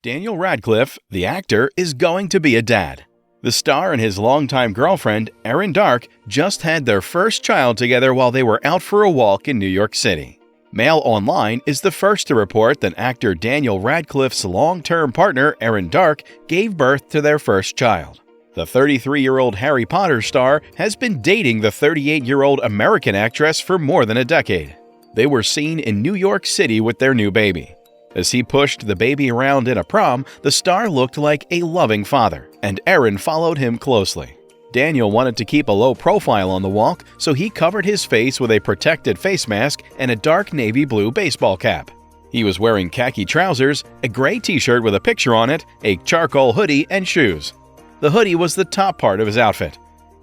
Daniel Radcliffe, the actor, is going to be a dad. The star and his longtime girlfriend, Erin Darke, just had their first child together while they were out for a walk in New York City. MailOnline is the first to report that actor Daniel Radcliffe's long-term partner, Erin Darke, gave birth to their first child. The 33-year-old Harry Potter star has been dating the 38-year-old American actress for more than a decade. They were seen in New York City with their new baby. As he pushed the baby around in a pram, the star looked like a loving father, and Erin followed him closely. Daniel wanted to keep a low profile on the walk, so he covered his face with a protected face mask and a dark navy blue baseball cap. He was wearing khaki trousers, a gray t-shirt with a picture on it, a charcoal hoodie, and shoes. The hoodie was the top part of his outfit.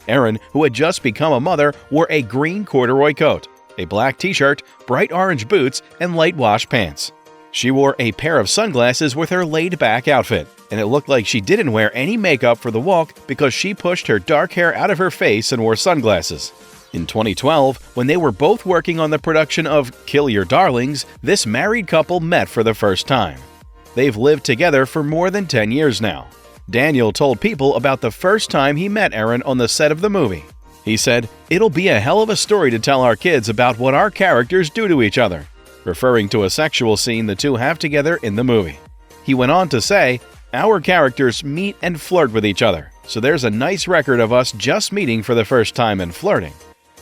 Erin, who had just become a mother, wore a green corduroy coat, a black t-shirt, bright orange boots, and light wash pants. She wore a pair of sunglasses with her laid-back outfit, and it looked like she didn't wear any makeup for the walk because she pushed her dark hair out of her face and wore sunglasses. In 2012, when they were both working on the production of Kill Your Darlings, this married couple met for the first time. They've lived together for more than 10 years now. Daniel told People about the first time he met Erin on the set of the movie. He said, "It'll be a hell of a story to tell our kids about what our characters do to each other," referring to a sexual scene the two have together in the movie. He went on to say, "Our characters meet and flirt with each other, so there's a nice record of us just meeting for the first time and flirting.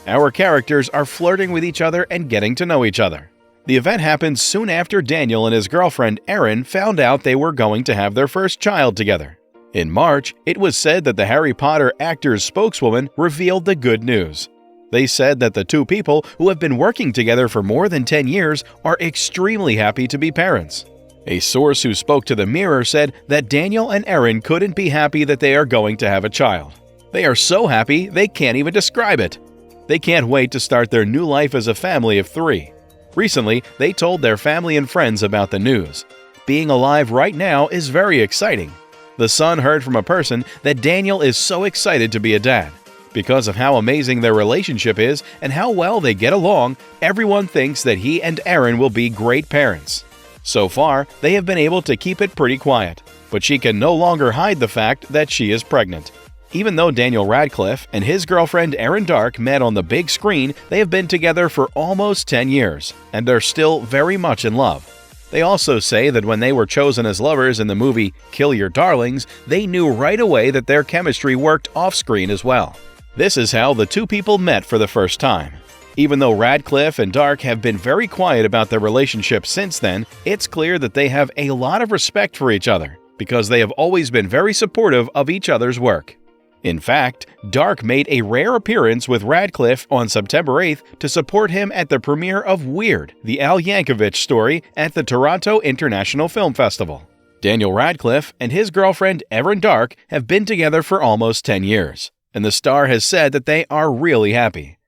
Our characters are flirting with each other and getting to know each other." The event happened soon after Daniel and his girlfriend Erin found out they were going to have their first child together. In March, it was said that the Harry Potter actor's spokeswoman revealed the good news. They said that the two people, who have been working together for more than 10 years, are extremely happy to be parents. A source who spoke to the Mirror said that Daniel and Erin couldn't be happy that they are going to have a child. They are so happy they can't even describe it. They can't wait to start their new life as a family of 3. Recently, they told their family and friends about the news. Being alive right now is very exciting. The Sun heard from a person that Daniel is so excited to be a dad. Because of how amazing their relationship is and how well they get along, everyone thinks that he and Erin will be great parents. So far, they have been able to keep it pretty quiet, but she can no longer hide the fact that she is pregnant. Even though Daniel Radcliffe and his girlfriend Erin Darke met on the big screen, they have been together for almost 10 years, and they're still very much in love. They also say that when they were chosen as lovers in the movie Kill Your Darlings, they knew right away that their chemistry worked off-screen as well. This is how the two people met for the first time. Even though Radcliffe and Darke have been very quiet about their relationship since then, it's clear that they have a lot of respect for each other because they have always been very supportive of each other's work. In fact, Darke made a rare appearance with Radcliffe on September 8th to support him at the premiere of Weird, the Al Yankovic story at the Toronto International Film Festival. Daniel Radcliffe and his girlfriend Erin Darke have been together for almost 10 years, and the star has said that they are really happy.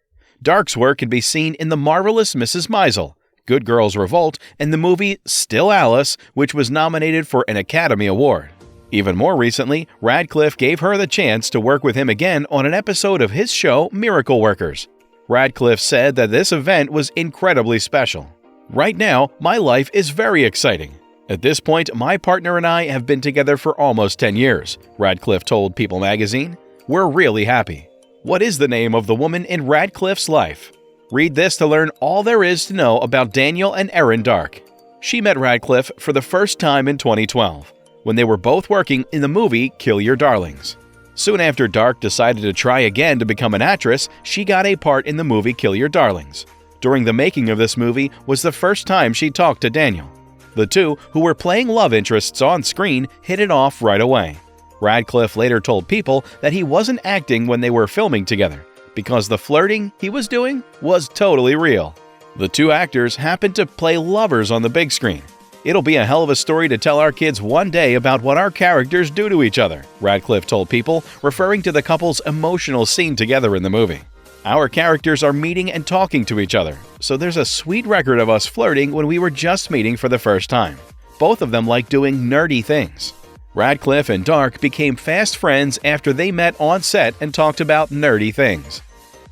Darke's work can be seen in The Marvelous Mrs. Maisel, Good Girls Revolt, and the movie Still Alice, which was nominated for an Academy Award. Even more recently, Radcliffe gave her the chance to work with him again on an episode of his show Miracle Workers. Radcliffe said that this event was incredibly special. "Right now, my life is very exciting. At this point, my partner and I have been together for almost 10 years, Radcliffe told People magazine. "We're really happy." What is the name of the woman in Radcliffe's life? Read this to learn all there is to know about Daniel and Erin Darke. She met Radcliffe for the first time in 2012, when they were both working in the movie Kill Your Darlings. Soon after Darke decided to try again to become an actress, she got a part in the movie Kill Your Darlings. During the making of this movie was the first time she talked to Daniel. The two, who were playing love interests on screen, hit it off right away. Radcliffe later told People that he wasn't acting when they were filming together, because the flirting he was doing was totally real. The two actors happened to play lovers on the big screen. "It'll be a hell of a story to tell our kids one day about what our characters do to each other," Radcliffe told People, referring to the couple's emotional scene together in the movie. "Our characters are meeting and talking to each other, so there's a sweet record of us flirting when we were just meeting for the first time. Both of them like doing nerdy things." Radcliffe and Darke became fast friends after they met on set and talked about nerdy things.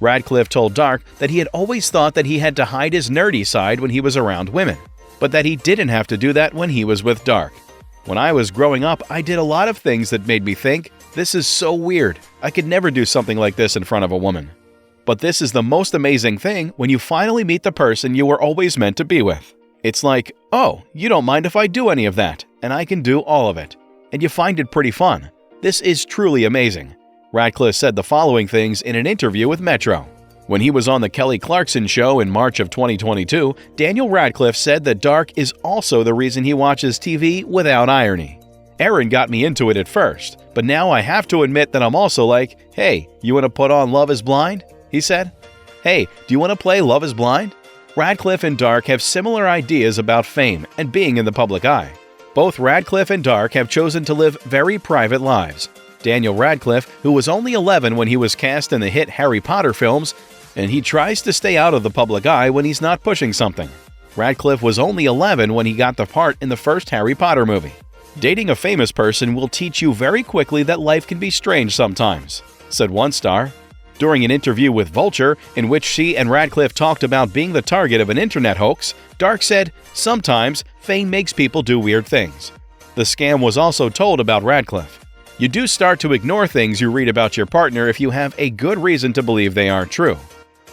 Radcliffe told Darke that he had always thought that he had to hide his nerdy side when he was around women, but that he didn't have to do that when he was with Darke. When I was growing up, I did a lot of things that made me think, this is so weird. I could never do something like this in front of a woman. But this is the most amazing thing when you finally meet the person you were always meant to be with. It's like, oh, you don't mind if I do any of that, and I can do all of it. And you find it pretty fun. This is truly amazing. Radcliffe said the following things in an interview with Metro. When he was on the Kelly Clarkson Show in March of 2022, Daniel Radcliffe said that Darke is also the reason he watches TV without irony. Erin got me into it at first, but now I have to admit that I'm also like, hey, you want to put on Love is Blind? He said. Hey, do you want to play Love is Blind? Radcliffe and Darke have similar ideas about fame and being in the public eye. Both Radcliffe and Darke have chosen to live very private lives. Daniel Radcliffe, who was only 11 when he was cast in the hit Harry Potter films, and he tries to stay out of the public eye when he's not pushing something. Radcliffe was only 11 when he got the part in the first Harry Potter movie. Dating a famous person will teach you very quickly that life can be strange sometimes, said one star. During an interview with Vulture, in which she and Radcliffe talked about being the target of an internet hoax, Darke said, sometimes fame makes people do weird things. The scam was also told about Radcliffe. You do start to ignore things you read about your partner if you have a good reason to believe they aren't true.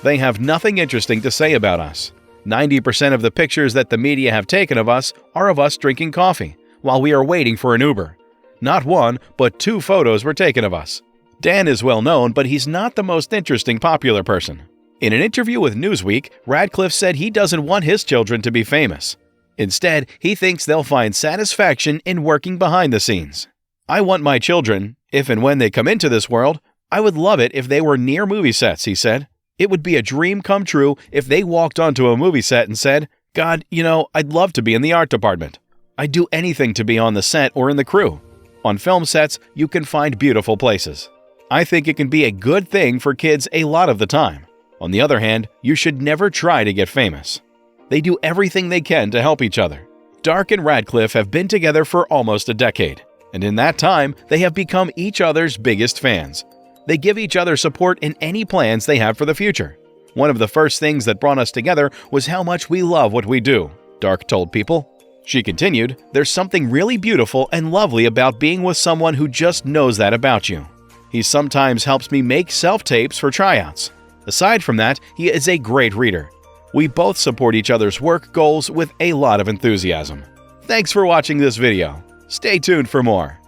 They have nothing interesting to say about us. 90% of the pictures that the media have taken of us are of us drinking coffee while we are waiting for an Uber. Not one, but 2 photos were taken of us. Dan is well known, but he's not the most interesting popular person. In an interview with Newsweek, Radcliffe said he doesn't want his children to be famous. Instead, he thinks they'll find satisfaction in working behind the scenes. I want my children, if and when they come into this world, I would love it if they were near movie sets, he said. It would be a dream come true if they walked onto a movie set and said, God, I'd love to be in the art department. I'd do anything to be on the set or in the crew. On film sets, you can find beautiful places. I think it can be a good thing for kids a lot of the time. On the other hand, you should never try to get famous. They do everything they can to help each other. Darke and Radcliffe have been together for almost a decade, and in that time, they have become each other's biggest fans. They give each other support in any plans they have for the future. One of the first things that brought us together was how much we love what we do, Darke told People. She continued, there's something really beautiful and lovely about being with someone who just knows that about you. He sometimes helps me make self-tapes for tryouts. Aside from that, he is a great reader. We both support each other's work goals with a lot of enthusiasm. Thanks for watching this video. Stay tuned for more.